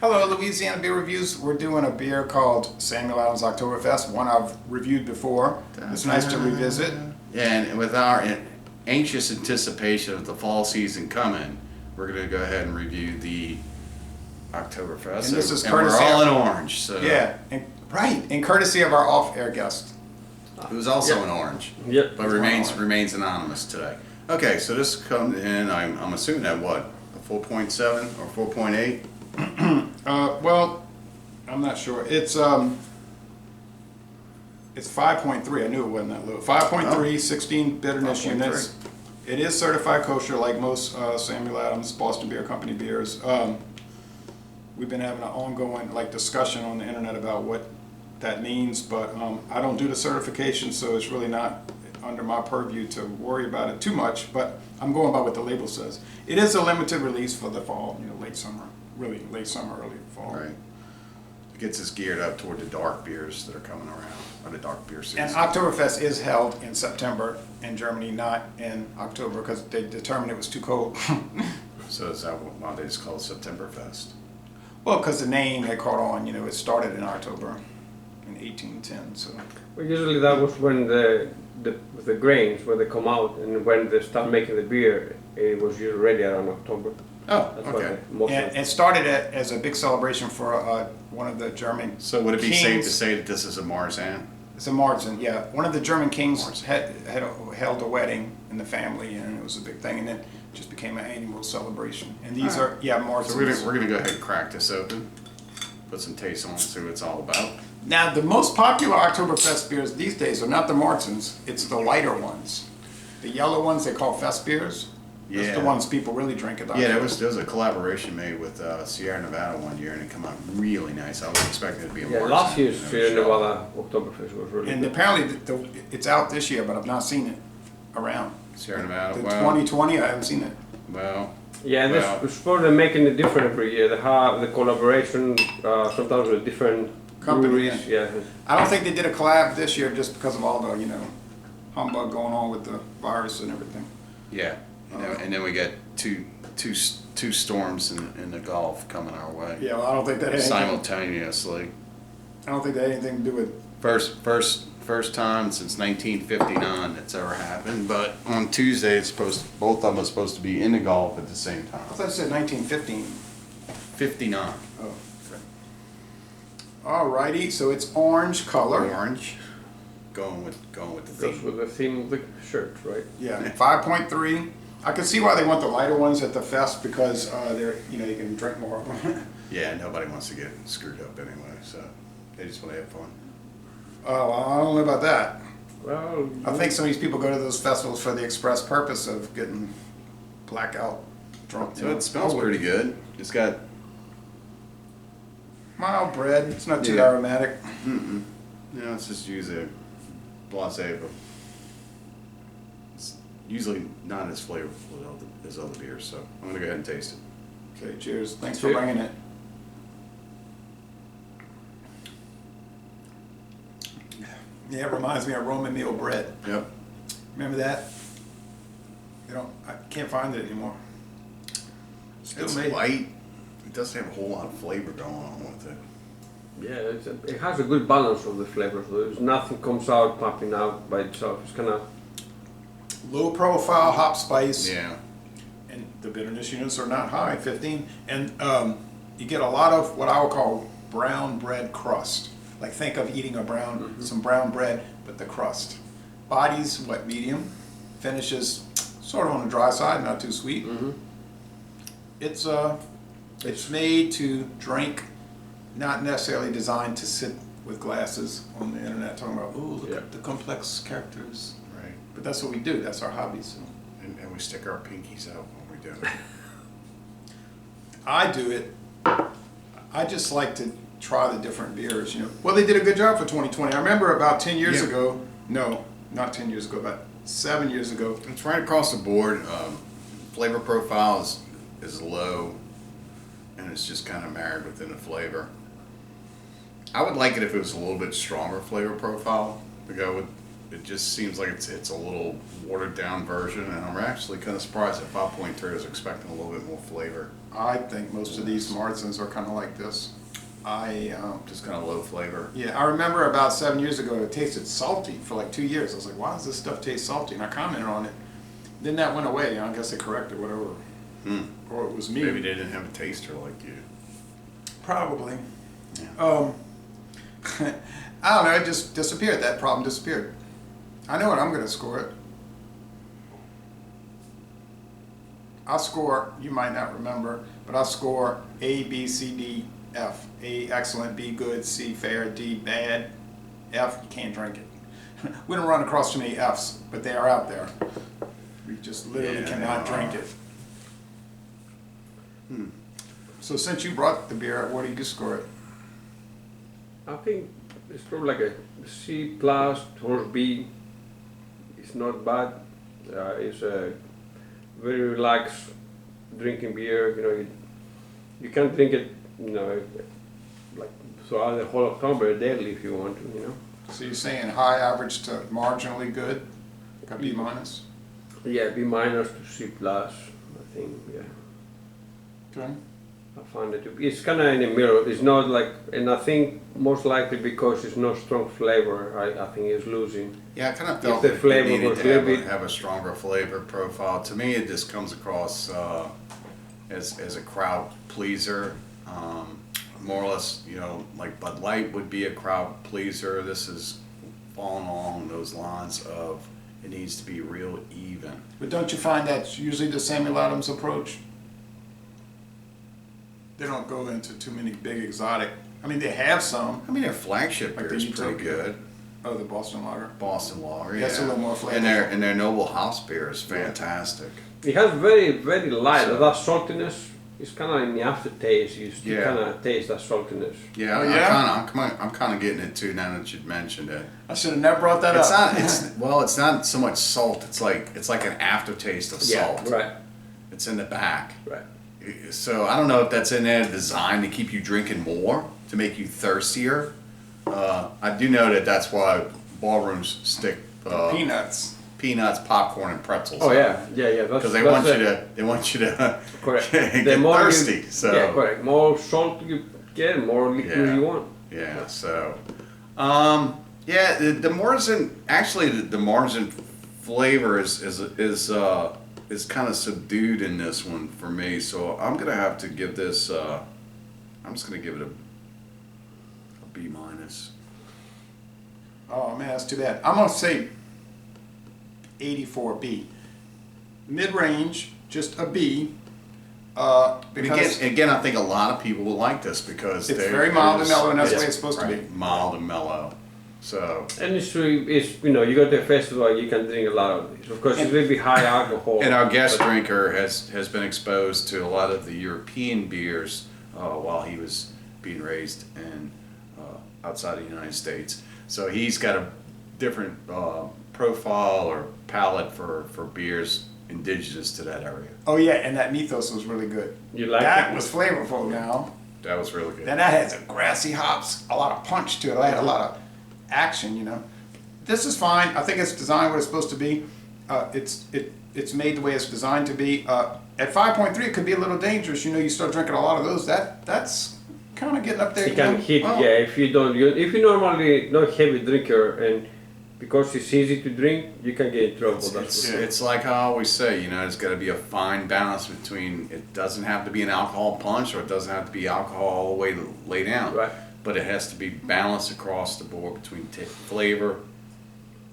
Hello, Louisiana Beer Reviews. We're doing a beer called Samuel Adams Octoberfest, one I've reviewed before. It's nice to revisit. And with our anxious anticipation of the fall season coming, we're going to go ahead and review the Oktoberfest. And this is and we're courtesy all of- in orange. So Yeah, in courtessy of our off-air guest. it was also Yep. in orange, Yep. but remains anonymous today. Okay, so this comes in. I'm assuming at what, a 4.7 or 4.8? Well, I'm not sure. It's 5.3. I knew it wasn't that low. 5.3, 16 bitterness 5.3. units. It is certified kosher, like most Samuel Adams Boston Beer Company beers. We've been having an ongoing discussion on the internet about what that means, but I don't do the certification, so it's really not under my purview to worry about it too much. But I'm going by what the label says. It is a limited release for the fall, late summer, really late summer, early fall. Right. It gets us geared up toward the dark beers that are coming around, or the dark beer season. And Oktoberfest is held in September in Germany, not in October, because they determined it was too cold. So is that why they just call it Septemberfest? Well, because the name had caught on. It started in October in 1810. So Well, usually that was when the grains, when they come out and when they start making the beer, it was usually ready around October. Oh, That's okay. most and it started as a big celebration for one of the German. So would it be kings. safe to say that this is a Marzen? It's a Marzen, yeah. One of the German kings Marzen. had held a wedding in the family, and it was a big thing, and then it just became an annual celebration. And these All are Marzens. So we're gonna go ahead and crack this open, put some taste on it, see what it's all about. Now, the most popular Oktoberfest beers these days are not the Marzens, it's the lighter ones. The yellow ones they call fest beers. That's Yeah. the ones people really drink at the Yeah, there was a collaboration made with Sierra Nevada one year, and it came out really nice. I was expecting it to be a Yeah, Marzen. last year's and it Sierra was shallow. Nevada Oktoberfest was really And good. apparently it's out this year, but I've not seen it around. Sierra Nevada. The Well, 2020, I haven't seen it. well, Yeah, and well. they're supposedly making it different every year. They have the collaboration sometimes with different Company, breweries. Yeah. I don't think they did a collab this year just because of all the, humbug going on with the virus and everything. yeah. And then we get two storms in the Gulf coming our way Yeah, well, I don't think that had anything, simultaneously. I don't think that had anything to do with. First time since 1959 that's ever happened. But on Tuesday, both of them are supposed to be in the Gulf at the same time. I thought it said 1915. 59. Oh, okay. Alrighty, so it's orange color. Orange. Going with the That's theme. with the theme of the shirt, right? Yeah, 5.3. I can see why they want the lighter ones at the fest because they're you can drink more of them. Yeah, nobody wants to get screwed up anyway, so they just want to have fun. Oh, I don't know about that. Well, I think some of these people go to those festivals for the express purpose of getting blackout drunk. So it smells pretty good. It's got Mild bread. It's not too Yeah. aromatic. it's just usually blasé, but it's usually not as flavorful as other beers. So I'm gonna go ahead and taste it. Okay, cheers. Thanks for Cheers. bringing it. Yeah, it reminds me of Roman meal bread. Yep. Remember that? I can't find it anymore. Still It's made. light. It doesn't have a whole lot of flavor going on with it. yeah, it has a good balance of the flavors. There's nothing comes out popping out by itself. It's kind of Low profile hop spice. Yeah. And the bitterness units are not high, 15. And you get a lot of what I would call brown bread crust. Like think of eating some brown bread, but the crust. Body's medium. Finishes sort of on the dry side, not too sweet. It's made to drink, not necessarily designed to sit with glasses on the internet talking about, ooh, look at the complex characters. Right. But that's what we do. That's our hobby. So And we stick our pinkies out when we do it. I do it. I just like to try the different beers. Well, they did a good job for 2020. I remember about 10 years Yeah. ago. No, not 10 years ago. About 7 years ago. It's right across the board. Flavor profile is low, and it's just kind of married within the flavor. I would like it if it was a little bit stronger flavor profile to go it just seems like it's a little watered down version, and I'm actually kind of surprised at 5.3. I was expecting a little bit more flavor. I think most of these Martins are kind of like this. Just kind of low flavor. Yeah, I remember about 7 years ago, it tasted salty for like 2 years. I was like, why does this stuff taste salty? And I commented on it. Then that went away. I guess they corrected whatever. Or it was me. Maybe they didn't have a taster like you. Probably. Yeah. I don't know, it just disappeared. That problem disappeared. I know what I'm going to score it. I'll score, you might not remember, but I'll score A, B, C, D, F. A, excellent, B, good, C, fair, D, bad, F, you can't drink it. We don't run across too many Fs, but they are out there. We just literally cannot drink it. So since you brought the beer, what do you score it? I think it's probably like a C plus or B. It's not bad. It's a very relaxed drinking beer. You know, you can drink it. You know, like throughout the whole October daily if you want to. You know. So you're saying high, average to marginally good? Got B minus? Yeah, B minus to C plus. I think. Yeah. Okay. I find it to be, it's kind of in the middle. It's not like, and I think most likely because it's not strong flavor, I think it's losing. Yeah, I kind of felt the that flavor it needed was to a little bit- have a stronger flavor profile. To me, it just comes across as a crowd pleaser. More or less, you know, like Bud Light would be a crowd pleaser. This is falling along those lines of it needs to be real even. But don't you find that's usually the Samuel Adams approach? They don't go into too many big exotic. I mean, they have some. I mean, their flagship Like beer the is pretty Utopia. good. Oh, the Boston Lager. Boston Lager, That's a yeah. little more flavorful. And their Noble House beer is fantastic. It has very light. So- That saltiness is kind of in the aftertaste. You still Yeah. kind of taste that saltiness. Yeah, Oh, yeah? I'm kind of getting it too now that you'd mentioned it. I should have never brought that It's up. not. It's not so much salt. It's like an aftertaste of salt. Yeah, right, It's in the back. right. So I don't know if that's in there designed to keep you drinking more, to make you thirstier. I do know that that's why ballrooms stick peanuts, popcorn, and pretzels. Oh yeah. That's Because they that's want you to correct. get The more thirsty. You, So yeah, correct. More salt you get, more liquid Yeah. you want. yeah. So yeah, the Marzen actually the Marzen flavor is kind of subdued in this one for me. So I'm gonna have to give this. I'm just gonna give it a B minus. Oh man, that's too bad. I'm gonna say 84B. Mid-range, just a B. Because Again, I think a lot of people will like this because it's very mild and mellow, and that's the way it's supposed to be. Mild and mellow. So And it's you know, you go to a festival, you can drink a lot of these. Of course, it's a little bit high alcohol. and our guest but- drinker has been exposed to a lot of the European beers while he was being raised in outside of the United States. So he's got a different profile or palate for beers indigenous to that area. Oh yeah, and that Mythos was really good. You like that it? was flavorful now. That was really good. Then that has a grassy hops, a lot of punch to it. I had a lot of action, you know. This is fine. I think it's designed what it's supposed to be. It's made the way it's designed to be. At 5.3, it could be a little dangerous. You know, you start drinking a lot of those. That's kind of getting up there. It can hit, Well, yeah. If you normally not heavy drinker, and because it's easy to drink, you can get in trouble. It's like I always say, you know, it's got to be a fine balance between it doesn't have to be an alcohol punch or it doesn't have to be alcohol all the way to lay down. Right. But it has to be balanced across the board between flavor,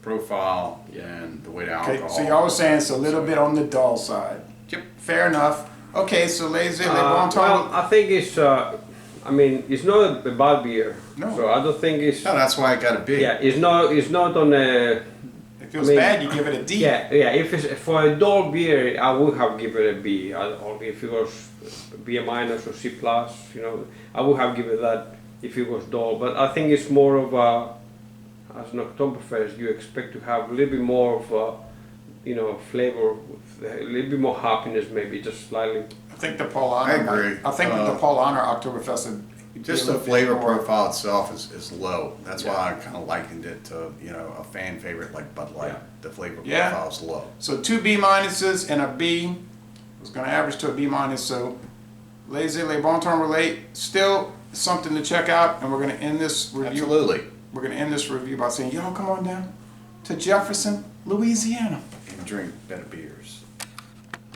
profile, and the way the Okay, alcohol. so you're always saying it's a little bit on the dull side. Yep. Fair enough. Okay, so ladies and gentlemen, well, I think it's. I mean, it's not a bad beer. No. So I don't think it's. No, that's why it got a B. Yeah, it's not. It's not on a. if it was I mean, bad, you give it a D. Yeah. If it's for a dull beer, I would have given it a B. Or if it was B minus or C plus, you know, I would have given that if it was dull. But I think it's more of a. As an Oktoberfest, you expect to have a little bit more of a, you know, flavor, a little bit more happiness, maybe just slightly. think the Paulaner. I agree. I think the Paulaner Oktoberfest. would be Just a the little bit flavor more- profile itself is low. That's Yeah. why I kind of likened it to, a fan favorite like Bud Light. Yeah. The flavor Yeah. profile is low. So 2 B minuses and a B. It's going to average to a B minus. So, les bon temps relate. Still something to check out, and we're going to end this review. Absolutely. We're going to end this review by saying, y'all come on down to Jefferson, Louisiana. And drink better beers.